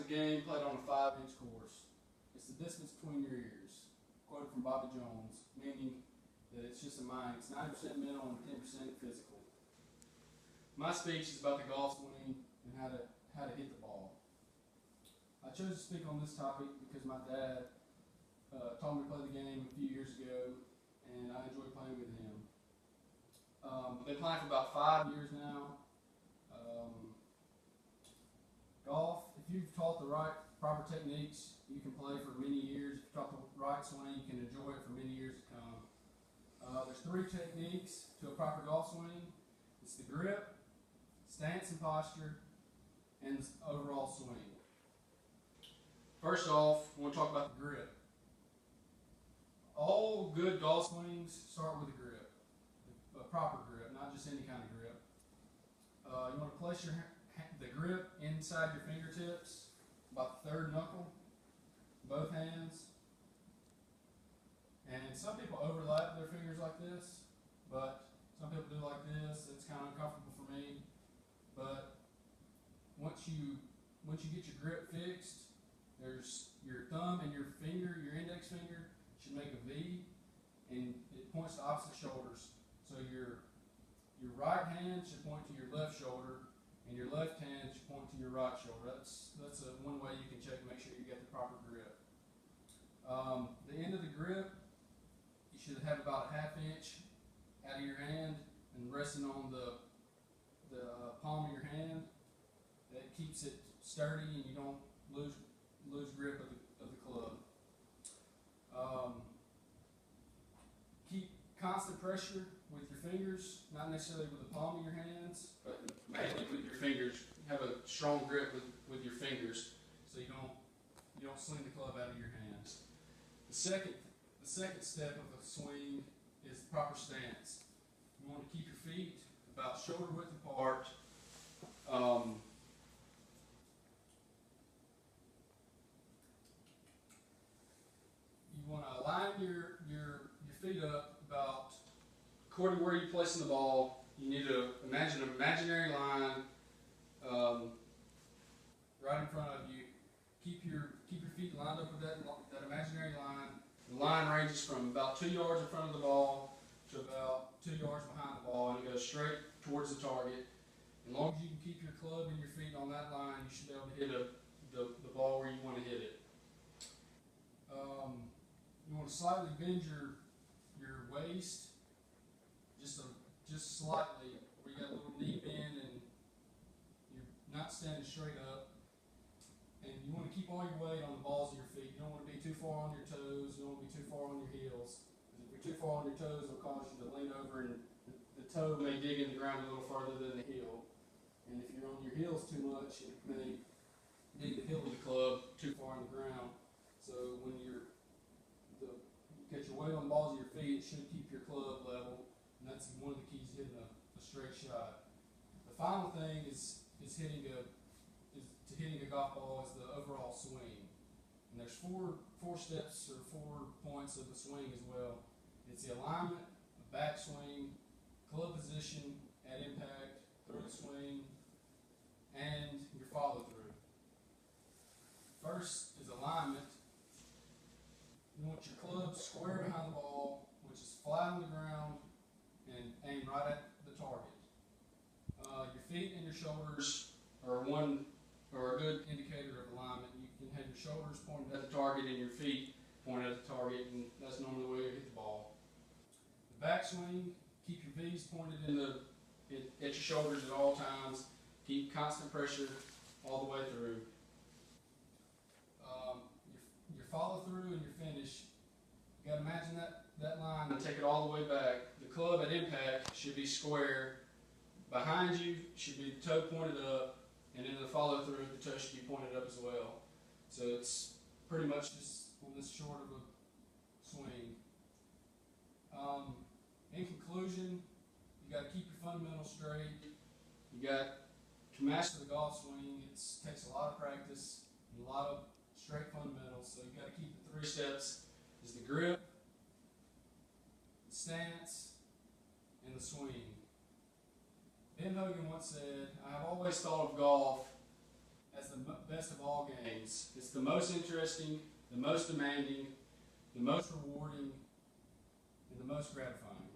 a game played on a 5-inch course. It's the distance between your ears. Quoted from Bobby Jones, meaning that it's just a mind. It's 90% mental and 10% physical. My speech is about the golf swing and how to hit the ball. I chose to speak on this topic because my dad taught me to play the game a few years ago, and I enjoy playing with him. I've been playing for about 5 years now. Golf, if you've taught the proper techniques, you can play for many years. If you've taught the right swing, you can enjoy it for many years to come. There's 3 techniques to a proper golf swing. It's the grip, stance and posture, and the overall swing. First off, I want to talk about the grip. All good golf swings start with a grip, a proper grip, not just any kind of grip. You want to place the grip inside your fingertips, about the 3rd knuckle, both hands. And some people overlap their fingers like this, but some people do like this. It's kind of uncomfortable for me. But once you get your grip fixed, there's your thumb and your finger, your index finger, should make a V, and it points to opposite shoulders. So your right hand should point to your left shoulder, and your left hand should point to your right shoulder. That's one way you can check and make sure you get the proper grip. The end of the grip, you should have about a 1/2 inch out of your hand and resting on the palm of your hand. That keeps it sturdy and you don't lose grip of the club. Keep constant pressure with your fingers, not necessarily with the palm of your hands, but mainly with your fingers. Have a strong grip with your fingers, so you don't sling the club out of your hands. The second step of a swing is the proper stance. You want to keep your feet about shoulder width apart. You want to line your feet up about according to where you're placing the ball. You need to imagine an imaginary line right in front of you. Keep your feet lined up with that imaginary line. The line ranges from about 2 yards in front of the ball to about 2 yards behind the ball, and it goes straight towards the target. As long as you can keep your club and your feet on that line, you should be able to hit the ball where you want to hit it. You want to slightly bend your waist, just slightly, where you got a little knee bend and you're not standing straight up. And you want to keep all your weight on the balls of your feet. You don't want to be too far on your toes. You don't want to be too far on your heels. Because if you're too far on your toes, it'll cause you to lean over and the toe may dig in the ground a little further than the heel. And if you're on your heels too much, it may dig the heel of the club too far on the ground. So when you get your weight on the balls of your feet, it should keep your club level, and that's one of the keys to hitting a straight shot. The final thing is hitting a golf ball is the overall swing. And there's four steps or 4 points of the swing as well. It's the alignment, the backswing, club position at impact, through the swing, and your follow through. First is alignment. You want your club square behind the ball, which is flat on the ground, and aim right at the target. Your feet and your shoulders are a good indicator of alignment. You can have your shoulders pointed at the target and your feet pointed at the target, and that's normally the way you hit the ball. The backswing, keep your V's pointed at your shoulders at all times. Keep constant pressure all the way through. Your follow through and your finish, you got to imagine that line and take it all the way back. The club at impact should be square. Behind you should be the toe pointed up, and in the follow through, the toe should be pointed up as well. So it's pretty much just this short of a swing. In conclusion, you got to keep your fundamentals straight. You got to master the golf swing. It takes a lot of practice and a lot of straight fundamentals. So you got to keep the 3 steps: is the grip, the stance, and the swing. Ben Hogan once said, "I have always thought of golf as the best of all games. It's the most interesting, the most demanding, the most rewarding, and the most gratifying.